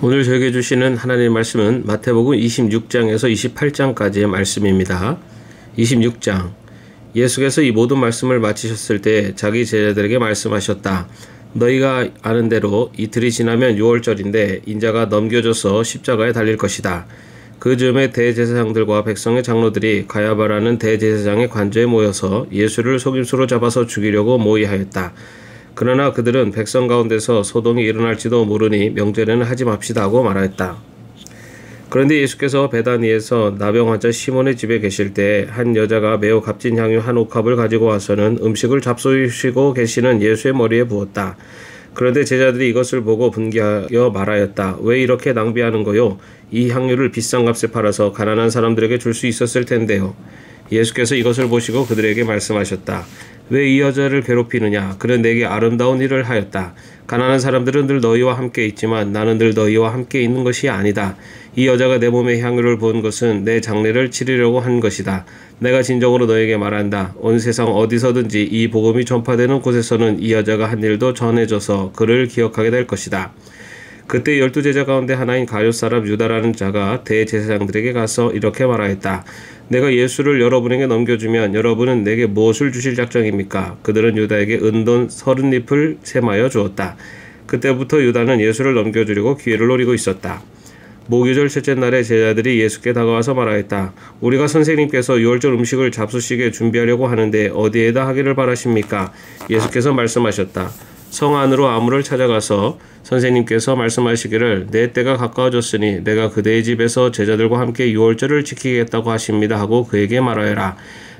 오늘 저에게 주시는 하나님의 말씀은 마태복음 26장에서 28장까지의 말씀입니다. 26장. 예수께서 이 모든 말씀을 마치셨을 때 자기 제자들에게 말씀하셨다. 너희가 아는 대로 이틀이 지나면 유월절인데 인자가 넘겨져서 십자가에 달릴 것이다. 그 즈음에 대제사장들과 백성의 장로들이 가야바라는 대제사장의 관저에 모여서 예수를 속임수로 잡아서 죽이려고 모의하였다. 그러나 그들은 백성 가운데서 소동이 일어날지도 모르니 명절에는 하지 맙시다 하고 말하였다. 그런데 예수께서 베다니에서 나병 환자 시몬의 집에 계실 때 한 여자가 매우 값진 향유 한 옥합을 가지고 와서는 음식을 잡수시고 계시는 예수의 머리에 부었다. 그런데 제자들이 이것을 보고 분개하여 말하였다. 왜 이렇게 낭비하는 거요? 이 향유를 비싼 값에 팔아서 가난한 사람들에게 줄 수 있었을 텐데요. 예수께서 이것을 보시고 그들에게 말씀하셨다. 왜 이 여자를 괴롭히느냐? 그는 내게 아름다운 일을 하였다. 가난한 사람들은 늘 너희와 함께 있지만 나는 늘 너희와 함께 있는 것이 아니다. 이 여자가 내 몸에 향유를 부은 것은 내 장례를 치르려고 한 것이다. 내가 진정으로 너에게 말한다. 온 세상 어디서든지 이 복음이 전파되는 곳에서는 이 여자가 한 일도 전해져서 그를 기억하게 될 것이다. 그때 12제자 가운데 하나인 가룟 사람 유다라는 자가 대제사장들에게 가서 이렇게 말하였다. 내가 예수를 여러분에게 넘겨주면 여러분은 내게 무엇을 주실 작정입니까? 그들은 유다에게 은돈 30립을 셈하여 주었다. 그때부터 유다는 예수를 넘겨주려고 기회를 노리고 있었다. 모교절 첫째 날에 제자들이 예수께 다가와서 말하였다. 우리가 선생님께서 유월절 음식을 잡수시게 준비하려고 하는데 어디에다 하기를 바라십니까? 예수께서 말씀하셨다. 성 안으로 아무를 찾아가서 선생님께서 말씀하시기를 내 때가 가까워졌으니 내가 그대의 집에서 제자들과 함께 유월절을 지키겠다고 하십니다 하고 그에게 말하여라.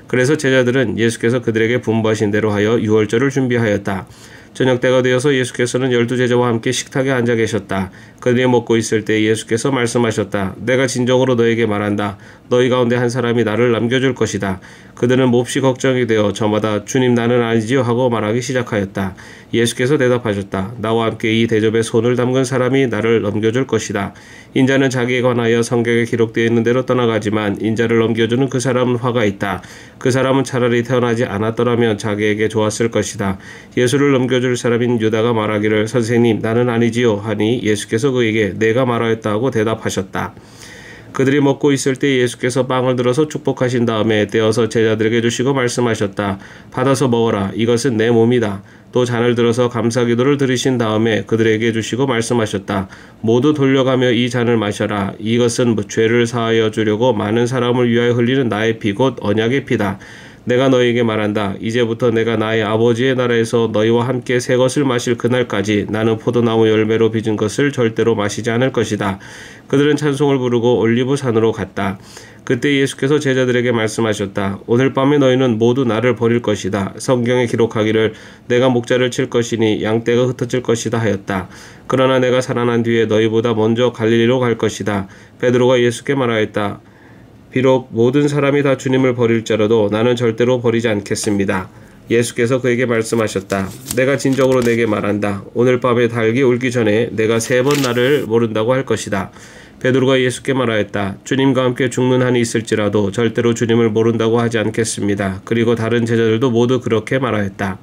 그래서 제자들은 예수께서 그들에게 분부하신 대로 하여 유월절을 준비하였다. 저녁 때가 되어서 예수께서는 12제자와 함께 식탁에 앉아 계셨다. 그들이 먹고 있을 때 예수께서 말씀하셨다. 내가 진정으로 너에게 말한다. 너희 가운데 한 사람이 나를 남겨줄 것이다. 그들은 몹시 걱정이 되어 저마다 주님 나는 아니지요 하고 말하기 시작하였다. 예수께서 대답하셨다. 나와 함께 이 대접에 손을 담근 사람이 나를 넘겨줄 것이다. 인자는 자기에 관하여 성경에 기록되어 있는 대로 떠나가지만 인자를 넘겨주는 그 사람은 화가 있다. 그 사람은 차라리 태어나지 않았더라면 자기에게 좋았을 것이다. 예수를 넘겨줄 사람인 유다가 말하기를 선생님 나는 아니지요 하니 예수께서 그에게 내가 말하였다 하고 대답하셨다. 그들이 먹고 있을 때 예수께서 빵을 들어서 축복하신 다음에 떼어서 제자들에게 주시고 말씀하셨다. 받아서 먹어라. 이것은 내 몸이다. 또 잔을 들어서 감사기도를 드리신 다음에 그들에게 주시고 말씀하셨다. 모두 돌려가며 이 잔을 마셔라. 이것은 죄를 사하여 주려고 많은 사람을 위하여 흘리는 나의 피 곧 언약의 피다. 내가 너희에게 말한다. 이제부터 내가 나의 아버지의 나라에서 너희와 함께 새 것을 마실 그날까지 나는 포도나무 열매로 빚은 것을 절대로 마시지 않을 것이다. 그들은 찬송을 부르고 올리브산으로 갔다. 그때 예수께서 제자들에게 말씀하셨다. 오늘 밤에 너희는 모두 나를 버릴 것이다. 성경에 기록하기를 내가 목자를 칠 것이니 양떼가 흩어질 것이다 하였다. 그러나 내가 살아난 뒤에 너희보다 먼저 갈릴리로 갈 것이다. 베드로가 예수께 말하였다. 비록 모든 사람이 다 주님을 버릴지라도 나는 절대로 버리지 않겠습니다. 예수께서 그에게 말씀하셨다. 내가 진정으로 내게 말한다. 오늘 밤에 닭이 울기 전에 내가 3번 나를 모른다고 할 것이다. 베드로가 예수께 말하였다. 주님과 함께 죽는 한이 있을지라도 절대로 주님을 모른다고 하지 않겠습니다. 그리고 다른 제자들도 모두 그렇게 말하였다.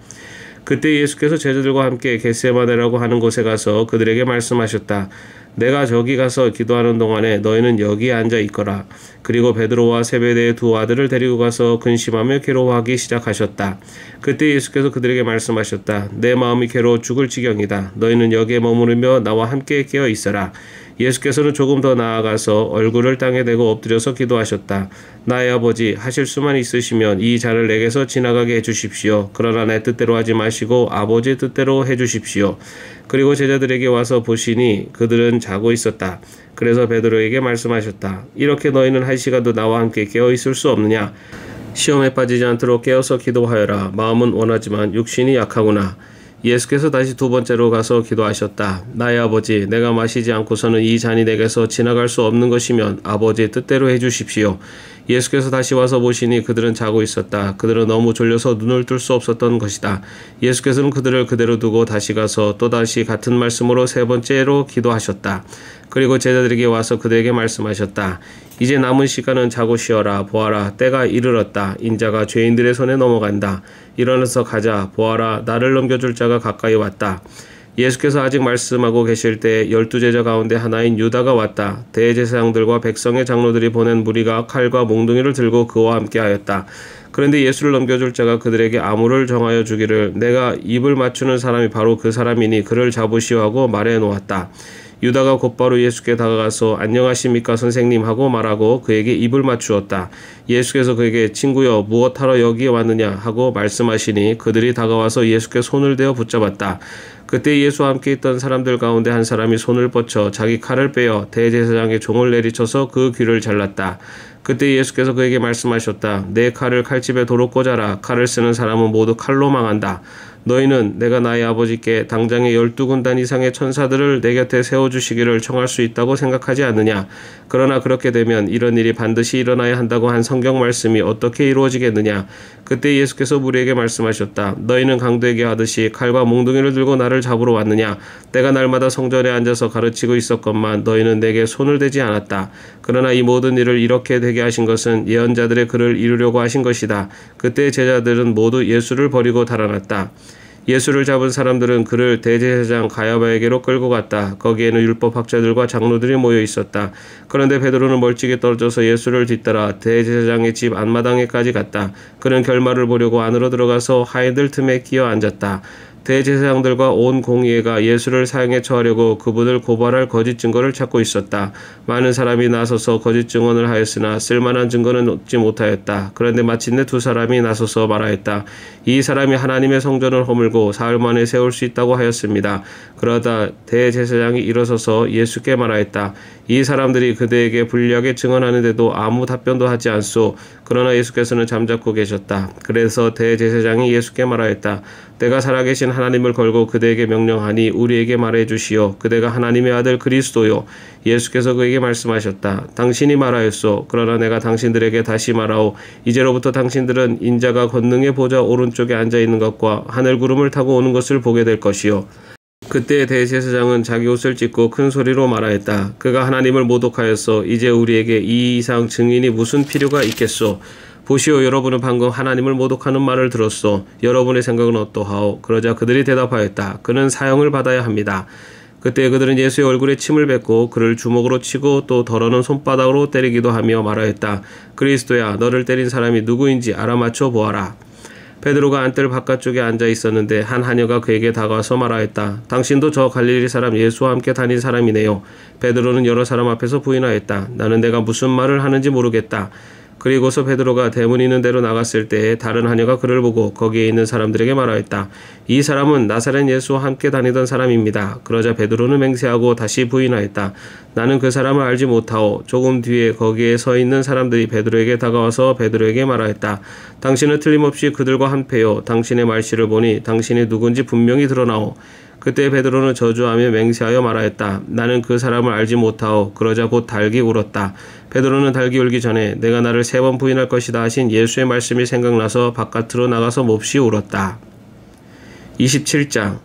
그때 예수께서 제자들과 함께 겟세마네라고 하는 곳에 가서 그들에게 말씀하셨다. 내가 저기 가서 기도하는 동안에 너희는 여기에 앉아 있거라. 그리고 베드로와 세베대의 2 아들을 데리고 가서 근심하며 괴로워하기 시작하셨다. 그때 예수께서 그들에게 말씀하셨다. 내 마음이 괴로워 죽을 지경이다. 너희는 여기에 머무르며 나와 함께 깨어 있어라. 예수께서는 조금 더 나아가서 얼굴을 땅에 대고 엎드려서 기도하셨다. 나의 아버지 하실 수만 있으시면 이 잔을 내게서 지나가게 해주십시오. 그러나 내 뜻대로 하지 마시고 아버지의 뜻대로 해주십시오. 그리고 제자들에게 와서 보시니 그들은 자고 있었다. 그래서 베드로에게 말씀하셨다. 이렇게 너희는 1시간도 나와 함께 깨어 있을 수 없느냐? 시험에 빠지지 않도록 깨어서 기도하여라. 마음은 원하지만 육신이 약하구나. 예수께서 다시 2번째로 가서 기도하셨다. 나의 아버지, 내가 마시지 않고서는 이 잔이 내게서 지나갈 수 없는 것이면 아버지의 뜻대로 해주십시오. 예수께서 다시 와서 보시니 그들은 자고 있었다. 그들은 너무 졸려서 눈을 뜰 수 없었던 것이다. 예수께서는 그들을 그대로 두고 다시 가서 또다시 같은 말씀으로 3번째로 기도하셨다. 그리고 제자들에게 와서 그들에게 말씀하셨다. 이제 남은 시간은 자고 쉬어라. 보아라, 때가 이르렀다. 인자가 죄인들의 손에 넘어간다. 일어나서 가자. 보아라, 나를 넘겨줄 자가 가까이 왔다. 예수께서 아직 말씀하고 계실 때 12제자 가운데 하나인 유다가 왔다. 대제사장들과 백성의 장로들이 보낸 무리가 칼과 몽둥이를 들고 그와 함께 하였다. 그런데 예수를 넘겨줄 자가 그들에게 아무를 정하여 주기를 내가 입을 맞추는 사람이 바로 그 사람이니 그를 잡으시오 하고 말해 놓았다. 유다가 곧바로 예수께 다가가서 안녕하십니까 선생님 하고 말하고 그에게 입을 맞추었다. 예수께서 그에게 친구여 무엇하러 여기에 왔느냐 하고 말씀하시니 그들이 다가와서 예수께 손을 대어 붙잡았다. 그때 예수와 함께 있던 사람들 가운데 한 사람이 손을 뻗쳐 자기 칼을 빼어 대제사장의 종을 내리쳐서 그 귀를 잘랐다. 그때 예수께서 그에게 말씀하셨다. 내 칼을 칼집에 도로 꽂아라. 칼을 쓰는 사람은 모두 칼로 망한다. 너희는 내가 나의 아버지께 당장에 12군단 이상의 천사들을 내 곁에 세워주시기를 청할 수 있다고 생각하지 않느냐. 그러나 그렇게 되면 이런 일이 반드시 일어나야 한다고 한 성경 말씀이 어떻게 이루어지겠느냐. 그때 예수께서 무리에게 말씀하셨다. 너희는 강도에게 하듯이 칼과 몽둥이를 들고 나를 잡으러 왔느냐. 내가 날마다 성전에 앉아서 가르치고 있었건만 너희는 내게 손을 대지 않았다. 그러나 이 모든 일을 이렇게 되게 하신 것은 예언자들의 글을 이루려고 하신 것이다. 그때 제자들은 모두 예수를 버리고 달아났다. 예수를 잡은 사람들은 그를 대제사장 가야바에게로 끌고 갔다. 거기에는 율법학자들과 장로들이 모여 있었다. 그런데 베드로는 멀찍이 떨어져서 예수를 뒤따라 대제사장의 집 안마당에까지 갔다. 그는 결말을 보려고 안으로 들어가서 하인들 틈에 끼어 앉았다. 대제사장들과 온 공의회가 예수를 사형에 처하려고 그분을 고발할 거짓 증거를 찾고 있었다. 많은 사람이 나서서 거짓 증언을 하였으나 쓸만한 증거는 얻지 못하였다. 그런데 마침내 두 사람이 나서서 말하였다. 이 사람이 하나님의 성전을 허물고 사흘 만에 세울 수 있다고 하였습니다. 그러다 대제사장이 일어서서 예수께 말하였다. 이 사람들이 그대에게 불리하게 증언하는데도 아무 답변도 하지 않소. 그러나 예수께서는 잠자코 계셨다. 그래서 대제사장이 예수께 말하였다. 내가 살아계신 하나님을 걸고 그대에게 명령하니 우리에게 말해 주시오. 그대가 하나님의 아들 그리스도요. 예수께서 그에게 말씀하셨다. 당신이 말하였소. 그러나 내가 당신들에게 다시 말하오. 이제로부터 당신들은 인자가 권능의 보좌 오른쪽에 앉아있는 것과 하늘 구름을 타고 오는 것을 보게 될 것이요. 그때 대제사장은 자기 옷을 찢고 큰 소리로 말하였다. 그가 하나님을 모독하였소. 이제 우리에게 이 이상 증인이 무슨 필요가 있겠소. 보시오, 여러분은 방금 하나님을 모독하는 말을 들었소. 여러분의 생각은 어떠하오? 그러자 그들이 대답하였다. 그는 사형을 받아야 합니다. 그때 그들은 예수의 얼굴에 침을 뱉고 그를 주먹으로 치고 또 더러는 손바닥으로 때리기도 하며 말하였다. 그리스도야, 너를 때린 사람이 누구인지 알아맞혀 보아라. 베드로가 안뜰 바깥쪽에 앉아 있었는데 한 하녀가 그에게 다가와서 말하였다. 당신도 저 갈릴리 사람 예수와 함께 다닌 사람이네요. 베드로는 여러 사람 앞에서 부인하였다. 나는 내가 무슨 말을 하는지 모르겠다. 그리고서 베드로가 대문 있는 데로 나갔을 때에 다른 하녀가 그를 보고 거기에 있는 사람들에게 말하였다. 이 사람은 나사렛 예수와 함께 다니던 사람입니다. 그러자 베드로는 맹세하고 다시 부인하였다. 나는 그 사람을 알지 못하오. 조금 뒤에 거기에 서 있는 사람들이 베드로에게 다가와서 베드로에게 말하였다. 당신은 틀림없이 그들과 한패요. 당신의 말씨를 보니 당신이 누군지 분명히 드러나오. 그때 베드로는 저주하며 맹세하여 말하였다. 나는 그 사람을 알지 못하오. 그러자 곧 닭이 울었다. 베드로는 닭이 울기 전에 내가 나를 3번 부인할 것이다 하신 예수의 말씀이 생각나서 바깥으로 나가서 몹시 울었다. 27장.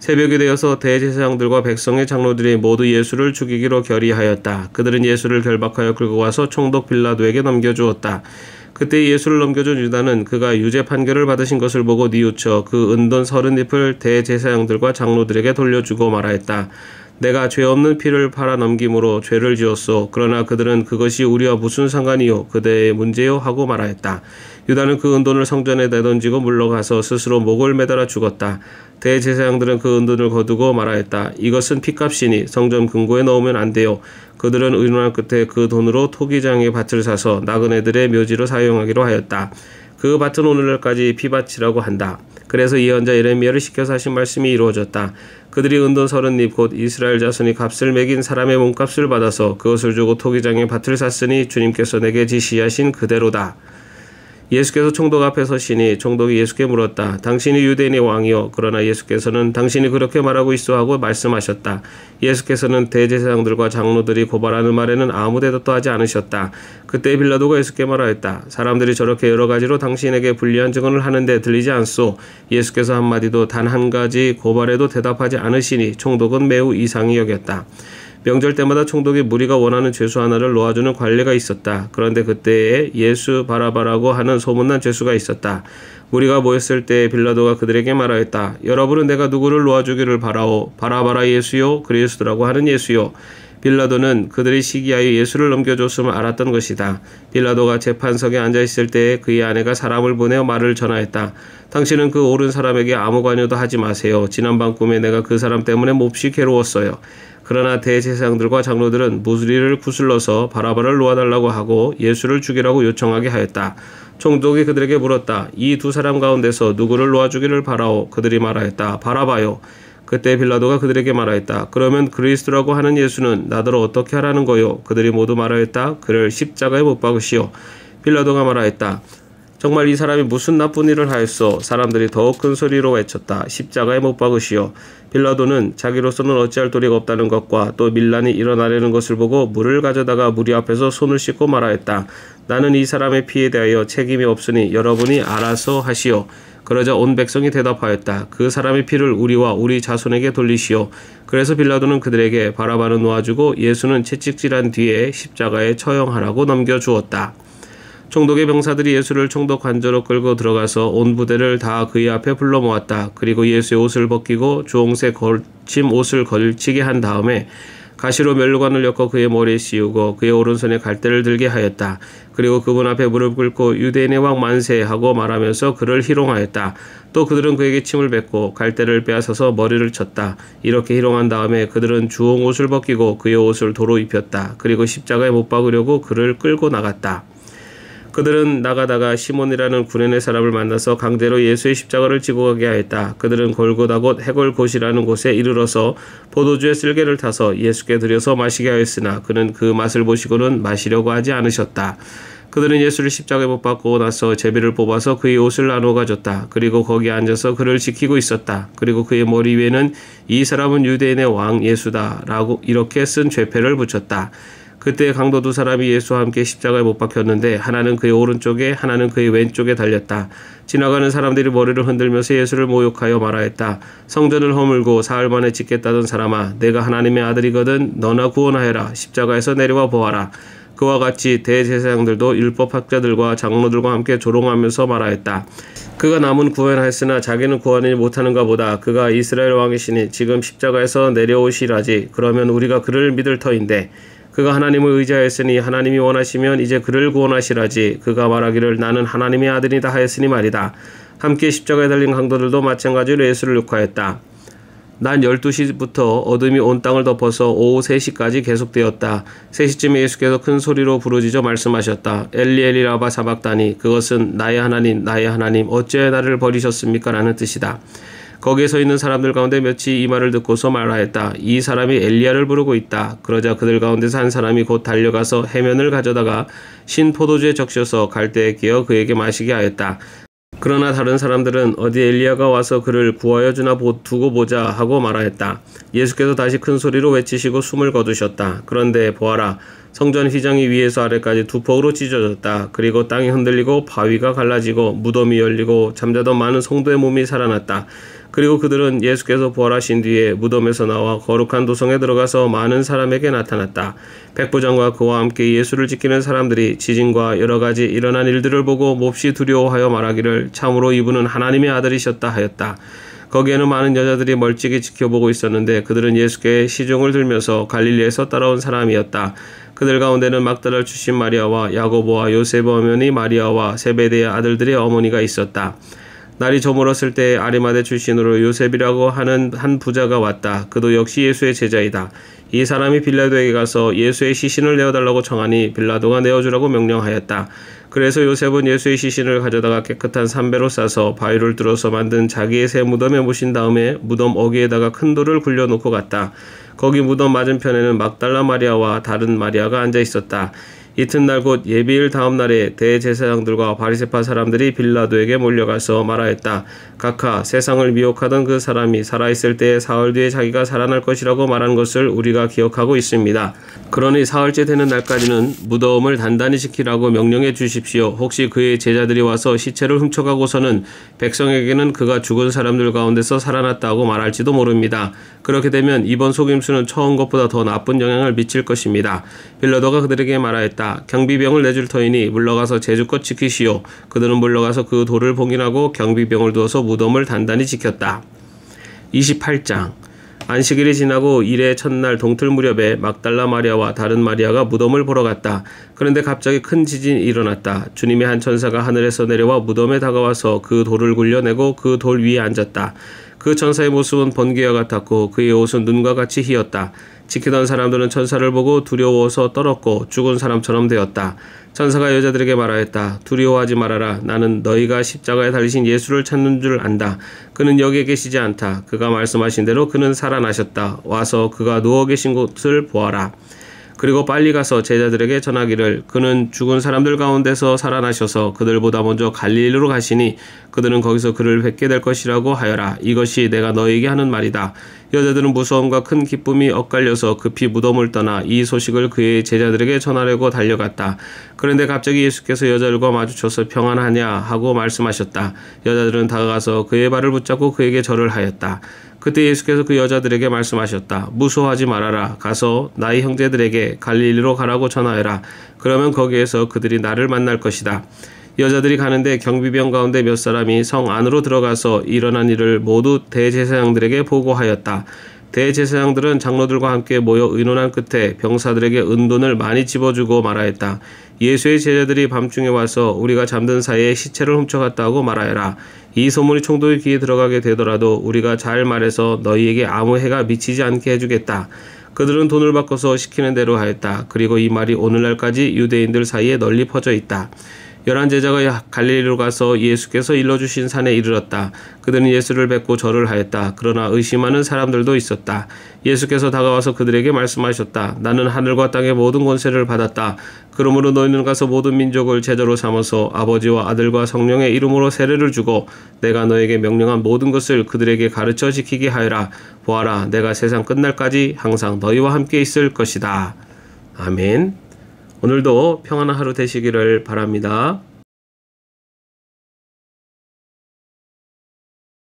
새벽이 되어서 대제사장들과 백성의 장로들이 모두 예수를 죽이기로 결의하였다. 그들은 예수를 결박하여 끌고 와서 총독 빌라도에게 넘겨주었다. 그때 예수를 넘겨준 유다는 그가 유죄 판결을 받으신 것을 보고 뉘우쳐 그 은돈 30잎을 대제사장들과 장로들에게 돌려주고 말하였다. 내가 죄 없는 피를 팔아 넘김으로 죄를 지었소. 그러나 그들은 그것이 우리와 무슨 상관이요? 그대의 문제요? 하고 말하였다. 유다는 그 은돈을 성전에 내던지고 물러가서 스스로 목을 매달아 죽었다. 대제사장들은 그 은돈을 거두고 말하였다. 이것은 핏값이니 성전 금고에 넣으면 안 돼요. 그들은 의논한 끝에 그 돈으로 토기장의 밭을 사서 나그네들의 묘지로 사용하기로 하였다. 그 밭은 오늘날까지 피밭이라고 한다. 그래서 예언자 예레미야를 시켜서 하신 말씀이 이루어졌다. 그들이 은돈 30잎 곧 이스라엘 자손이 값을 매긴 사람의 몸값을 받아서 그것을 주고 토기장의 밭을 샀으니 주님께서 내게 지시하신 그대로다. 예수께서 총독 앞에 서시니 총독이 예수께 물었다. 당신이 유대인의 왕이요. 그러나 예수께서는 당신이 그렇게 말하고 있어 하고 말씀하셨다. 예수께서는 대제사장들과 장로들이 고발하는 말에는 아무 대답도 하지 않으셨다. 그때 빌라도가 예수께 말하였다. 사람들이 저렇게 여러 가지로 당신에게 불리한 증언을 하는데 들리지 않소. 예수께서 한마디도 단 한 가지 고발에도 대답하지 않으시니 총독은 매우 이상히 여겼다. 명절 때마다 총독이 무리가 원하는 죄수 하나를 놓아주는 관례가 있었다. 그런데 그때에 예수 바라바라고 하는 소문난 죄수가 있었다. 무리가 모였을 때 빌라도가 그들에게 말하였다. 여러분은 내가 누구를 놓아주기를 바라오? 바라바라 예수요? 그리스도라고 하는 예수요? 빌라도는 그들이 시기하여 예수를 넘겨줬음을 알았던 것이다. 빌라도가 재판석에 앉아있을 때에 그의 아내가 사람을 보내어 말을 전하였다. 당신은 그 옳은 사람에게 아무 관여도 하지 마세요. 지난밤 꿈에 내가 그 사람 때문에 몹시 괴로웠어요. 그러나 대제사장들과 장로들은 무리를 구슬러서 바라바를 놓아달라고 하고 예수를 죽이라고 요청하게 하였다. 총독이 그들에게 물었다. 이 두 사람 가운데서 누구를 놓아주기를 바라오? 그들이 말하였다. 바라바요. 그때 빌라도가 그들에게 말하였다. 그러면 그리스도라고 하는 예수는 나더러 어떻게 하라는 거요? 그들이 모두 말하였다. 그를 십자가에 못 박으시오. 빌라도가 말하였다. 정말 이 사람이 무슨 나쁜 일을 하였소? 사람들이 더욱 큰 소리로 외쳤다. 십자가에 못 박으시오. 빌라도는 자기로서는 어찌할 도리가 없다는 것과 또 밀란이 일어나려는 것을 보고 물을 가져다가 무리 앞에서 손을 씻고 말하였다. 나는 이 사람의 피에 대하여 책임이 없으니 여러분이 알아서 하시오. 그러자 온 백성이 대답하였다. 그 사람의 피를 우리와 우리 자손에게 돌리시오. 그래서 빌라도는 그들에게 바라바는 놓아주고 예수는 채찍질한 뒤에 십자가에 처형하라고 넘겨주었다. 총독의 병사들이 예수를 총독 관저로 끌고 들어가서 온 부대를 다 그의 앞에 불러 모았다. 그리고 예수의 옷을 벗기고 주홍색 걸침 옷을 걸치게 한 다음에 가시로 면류관을 엮어 그의 머리에 씌우고 그의 오른손에 갈대를 들게 하였다. 그리고 그분 앞에 무릎 꿇고 유대인의 왕 만세 하고 말하면서 그를 희롱하였다. 또 그들은 그에게 침을 뱉고 갈대를 빼앗아서 머리를 쳤다. 이렇게 희롱한 다음에 그들은 주홍 옷을 벗기고 그의 옷을 도로 입혔다. 그리고 십자가에 못 박으려고 그를 끌고 나갔다. 그들은 나가다가 시몬이라는 구레네 사람을 만나서 강제로 예수의 십자가를 지고 가게 하였다. 그들은 골고다 곧 해골곳이라는 곳에 이르러서 포도주에 쓸개를 타서 예수께 드려서 마시게 하였으나 그는 그 맛을 보시고는 마시려고 하지 않으셨다. 그들은 예수를 십자가에 못 박고 나서 제비를 뽑아서 그의 옷을 나누어 가졌다. 그리고 거기에 앉아서 그를 지키고 있었다. 그리고 그의 머리 위에는 이 사람은 유대인의 왕 예수다 라고 이렇게 쓴 죄패를 붙였다. 그때 강도 두 사람이 예수와 함께 십자가에 못 박혔는데 하나는 그의 오른쪽에 하나는 그의 왼쪽에 달렸다. 지나가는 사람들이 머리를 흔들면서 예수를 모욕하여 말하였다. 성전을 허물고 사흘 만에 짓겠다던 사람아, 내가 하나님의 아들이거든 너나 구원하여라. 십자가에서 내려와 보아라. 그와 같이 대제사장들도 율법학자들과 장로들과 함께 조롱하면서 말하였다. 그가 남은 구원하였으나 자기는 구원을 못하는가 보다. 그가 이스라엘 왕이시니 지금 십자가에서 내려오시라지. 그러면 우리가 그를 믿을 터인데 그가 하나님을 의지하였으니 하나님이 원하시면 이제 그를 구원하시라지. 그가 말하기를 나는 하나님의 아들이다 하였으니 말이다. 함께 십자가에 달린 강도들도 마찬가지로 예수를 욕하였다. 낮 12시부터 어둠이 온 땅을 덮어서 오후 3시까지 계속되었다. 3시쯤에 예수께서 큰 소리로 부르짖어 말씀하셨다. 엘리 엘리 라바 사박다니. 그것은 나의 하나님 어찌하여 나를 버리셨습니까? 라는 뜻이다. 거기에 서 있는 사람들 가운데 몇이 이 말을 듣고서 말하였다. 이 사람이 엘리야를 부르고 있다. 그러자 그들 가운데서 한 사람이 곧 달려가서 해면을 가져다가 신 포도주에 적셔서 갈대에 끼어 그에게 마시게 하였다. 그러나 다른 사람들은 어디 엘리야가 와서 그를 구하여 주나 두고 보자 하고 말하였다. 예수께서 다시 큰 소리로 외치시고 숨을 거두셨다. 그런데 보아라, 성전 휘장이 위에서 아래까지 두 폭으로 찢어졌다. 그리고 땅이 흔들리고 바위가 갈라지고 무덤이 열리고 잠자던 많은 성도의 몸이 살아났다. 그리고 그들은 예수께서 부활하신 뒤에 무덤에서 나와 거룩한 도성에 들어가서 많은 사람에게 나타났다. 백부장과 그와 함께 예수를 지키는 사람들이 지진과 여러 가지 일어난 일들을 보고 몹시 두려워하여 말하기를 참으로 이분은 하나님의 아들이셨다 하였다. 거기에는 많은 여자들이 멀찍이 지켜보고 있었는데 그들은 예수께 시종을 들면서 갈릴리에서 따라온 사람이었다. 그들 가운데는 막달라 출신 마리아와 야고보와 요셉의 어머니 마리아와 세베대의 아들들의 어머니가 있었다. 날이 저물었을 때 아리마대 출신으로 요셉이라고 하는 한 부자가 왔다. 그도 역시 예수의 제자이다. 이 사람이 빌라도에게 가서 예수의 시신을 내어달라고 청하니 빌라도가 내어주라고 명령하였다. 그래서 요셉은 예수의 시신을 가져다가 깨끗한 삼배로 싸서 바위를 뚫어서 만든 자기의 새 무덤에 모신 다음에 무덤 어귀에다가 큰 돌을 굴려놓고 갔다. 거기 무덤 맞은편에는 막달라 마리아와 다른 마리아가 앉아 있었다. 이튿날 곧 예비일 다음 날에 대제사장들과 바리새파 사람들이 빌라도에게 몰려가서 말하였다. 각하, 세상을 미혹하던 그 사람이 살아있을 때에 사흘 뒤에 자기가 살아날 것이라고 말한 것을 우리가 기억하고 있습니다. 그러니 사흘째 되는 날까지는 무덤을 단단히 지키라고 명령해 주십시오. 혹시 그의 제자들이 와서 시체를 훔쳐가고서는 백성에게는 그가 죽은 사람들 가운데서 살아났다고 말할지도 모릅니다. 그렇게 되면 이번 속임수는 처음 것보다 더 나쁜 영향을 미칠 것입니다. 빌라도가 그들에게 말하였다. 경비병을 내줄 터이니 물러가서 제주껏 지키시오. 그들은 물러가서 그 돌을 봉인하고 경비병을 두어서 무덤을 단단히 지켰다. 28장. 안식일이 지나고 일의 첫날 동틀 무렵에 막달라 마리아와 다른 마리아가 무덤을 보러 갔다. 그런데 갑자기 큰 지진이 일어났다. 주님의 한 천사가 하늘에서 내려와 무덤에 다가와서 그 돌을 굴려내고 그 돌 위에 앉았다. 그 천사의 모습은 번개와 같았고 그의 옷은 눈과 같이 희었다. 지키던 사람들은 천사를 보고 두려워서 떨었고 죽은 사람처럼 되었다. 천사가 여자들에게 말하였다. 두려워하지 말아라. 나는 너희가 십자가에 달리신 예수를 찾는 줄 안다. 그는 여기에 계시지 않다. 그가 말씀하신 대로 그는 살아나셨다. 와서 그가 누워 계신 곳을 보아라. 그리고 빨리 가서 제자들에게 전하기를 그는 죽은 사람들 가운데서 살아나셔서 그들보다 먼저 갈릴리로 가시니 그들은 거기서 그를 뵙게 될 것이라고 하여라. 이것이 내가 너희에게 하는 말이다. 여자들은 무서움과 큰 기쁨이 엇갈려서 급히 무덤을 떠나 이 소식을 그의 제자들에게 전하려고 달려갔다. 그런데 갑자기 예수께서 여자들과 마주쳐서 평안하냐 하고 말씀하셨다. 여자들은 다가가서 그의 발을 붙잡고 그에게 절을 하였다. 그때 예수께서 그 여자들에게 말씀하셨다. 무서워하지 말아라. 가서 나의 형제들에게 갈릴리로 가라고 전하여라. 그러면 거기에서 그들이 나를 만날 것이다. 여자들이 가는데 경비병 가운데 몇 사람이 성 안으로 들어가서 일어난 일을 모두 대제사장들에게 보고하였다. 대제사장들은 장로들과 함께 모여 의논한 끝에 병사들에게 은돈을 많이 집어주고 말하였다. 예수의 제자들이 밤중에 와서 우리가 잠든 사이에 시체를 훔쳐갔다고 말하여라. 이 소문이 총독의 귀에 들어가게 되더라도 우리가 잘 말해서 너희에게 아무 해가 미치지 않게 해주겠다. 그들은 돈을 바꿔서 시키는 대로 하였다. 그리고 이 말이 오늘날까지 유대인들 사이에 널리 퍼져 있다. 11 제자가 갈릴리로 가서 예수께서 일러주신 산에 이르렀다. 그들은 예수를 뵙고 절을 하였다. 그러나 의심하는 사람들도 있었다. 예수께서 다가와서 그들에게 말씀하셨다. 나는 하늘과 땅의 모든 권세를 받았다. 그러므로 너희는 가서 모든 민족을 제자로 삼아서 아버지와 아들과 성령의 이름으로 세례를 주고 내가 너에게 명령한 모든 것을 그들에게 가르쳐 지키게 하여라. 보아라, 내가 세상 끝날까지 항상 너희와 함께 있을 것이다. 아멘. 오늘도 평안한 하루 되시기를 바랍니다.